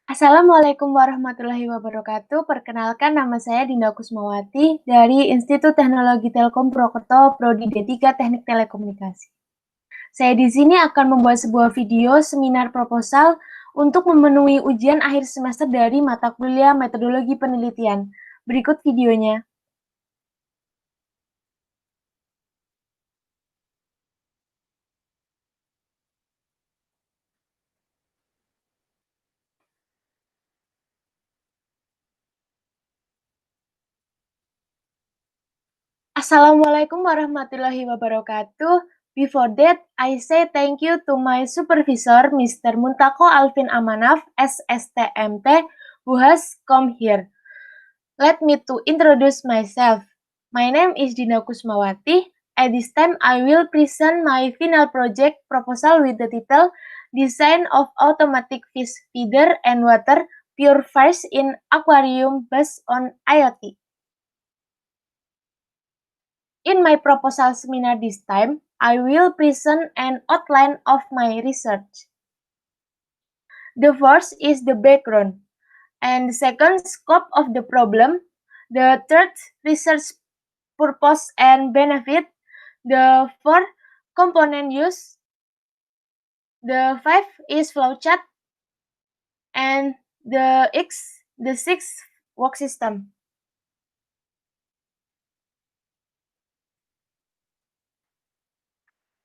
Assalamualaikum warahmatullahi wabarakatuh. Perkenalkan nama saya Dinda Kusmawati dari Institut Teknologi Telkom Purwokerto, Prodi D3 Teknik Telekomunikasi. Saya di sini akan membuat sebuah video seminar proposal untuk memenuhi ujian akhir semester dari mata kuliah Metodologi Penelitian. Berikut videonya. Assalamualaikum warahmatullahi wabarakatuh. Before that, I say thank you to my supervisor, Mr. Muntako Alvin Amanaf, SSTMT, who has come here. Let me to introduce myself. My name is Dina Kusmawati. At this time, I will present my final project proposal with the title Design of Automatic Fish Feeder and Water Purifiers in Aquarium Based on IoT. In my proposal seminar this time, I will present an outline of my research. The first is the background, and the second, scope of the problem. The third, research purpose and benefit. The fourth, component use. The fifth is flowchart. And the sixth, work system.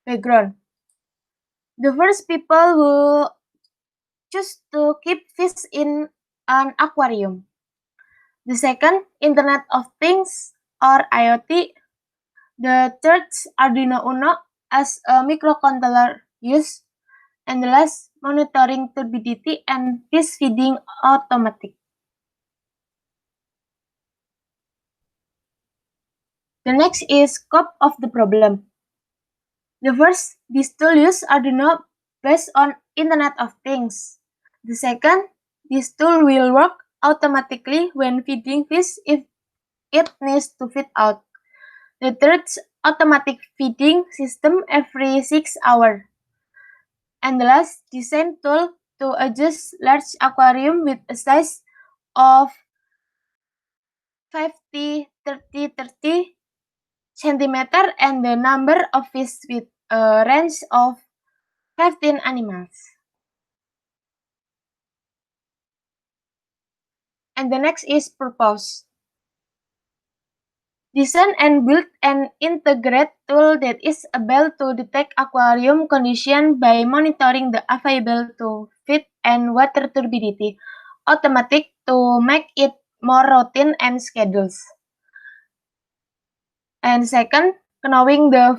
Background. The first people who choose to keep fish in an aquarium. The second, Internet of Things or IoT. The third, Arduino Uno as a microcontroller use. And the last, monitoring turbidity and fish feeding automatic. The next is scope of the problem. The first, this tool uses Arduino based on Internet of Things. The second, this tool will work automatically when feeding fish if it needs to feed out. The third, automatic feeding system every 6 hours. And the last, design tool to adjust large aquarium with a size of 50, 30, 30 centimeter and the number of fish with a range of 15 animals. And the next is purpose. Design and build an integrated tool that is able to detect aquarium condition by monitoring the available to feed and water turbidity, automatic to make it more routine and schedules. And second, knowing the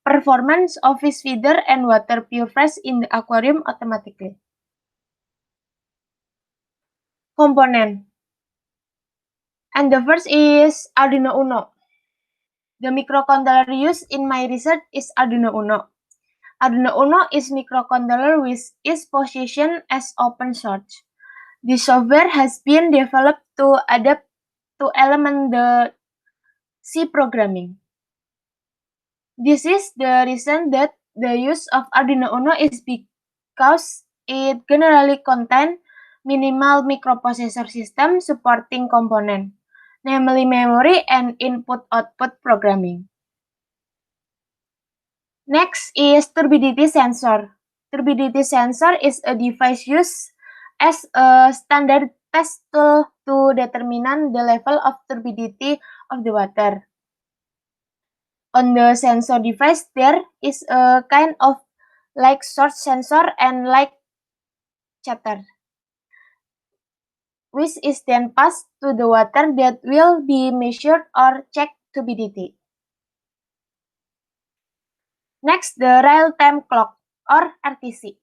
performance of fish feeder and water purifiers in the aquarium automatically. Component. And the first is Arduino Uno. The microcontroller used in my research is Arduino Uno. Arduino Uno is microcontroller which is positioned as open source. The software has been developed to adapt to element the C programming. This is the reason that the use of Arduino Uno is because it generally contains minimal microprocessor system supporting component, namely memory and input-output programming. Next is turbidity sensor. Turbidity sensor is a device used as a standard test tool to determine the level of turbidity of the water. On the sensor device, there is a kind of light source sensor and light chatter, which is then passed to the water that will be measured or checked turbidity. Next, the real-time clock or RTC.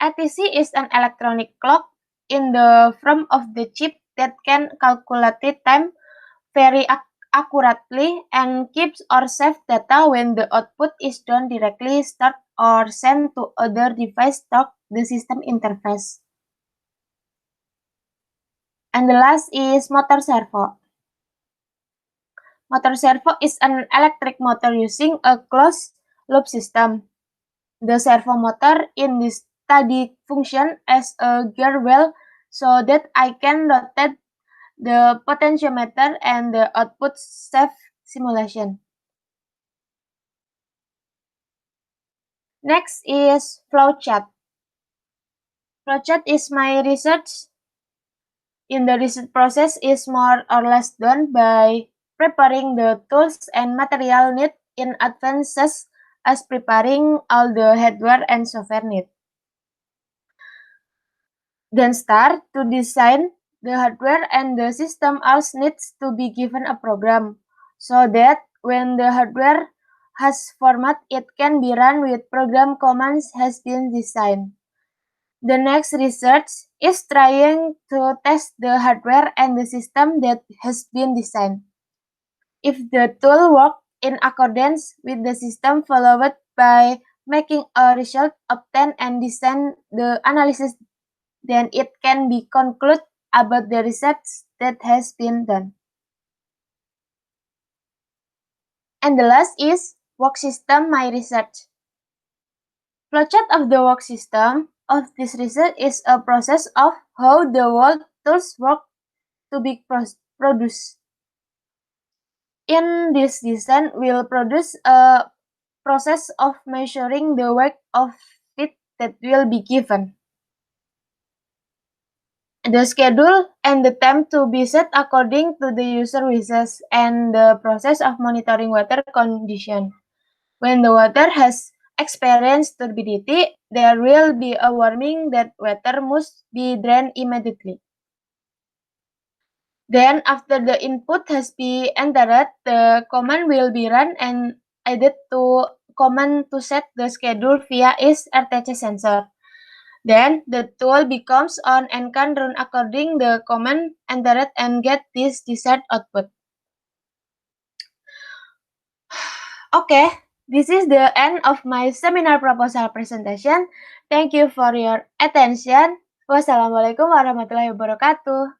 RTC is an electronic clock in the form of the chip that can calculate time very accurately and keeps or saves data when the output is done directly stored or sent to other device through the system interface. And the last is motor servo. Motor servo is an electric motor using a closed loop system. The servo motor in this study function as a gear wheel so that I can rotate the potentiometer and the output safe simulation. Next is flowchart. Flowchart is my research. In the research process is more or less done by preparing the tools and material needed in advance as preparing all the hardware and software needed. Then start to design the hardware and the system also needs to be given a program so that when the hardware has format it can be run with program commands has been designed. The next research is trying to test the hardware and the system that has been designed. If the tool works in accordance with the system followed by making a result obtained and design the analysis, then it can be concluded about the research that has been done. And the last is work system my research. Flowchart of the work system of this research is a process of how the world tools work to be produced. In this design, we'll produce a process of measuring the weight of it that will be given. The schedule and the time to be set according to the user wishes and the process of monitoring water condition. When the water has experienced turbidity, there will be a warning that water must be drained immediately. Then after the input has been entered, the command will be run and added to command to set the schedule via is RTC sensor. Then the tool becomes on and can run according the command entered and get this desired output. Okay, this is the end of my seminar proposal presentation. Thank you for your attention. Wassalamualaikum warahmatullahi wabarakatuh.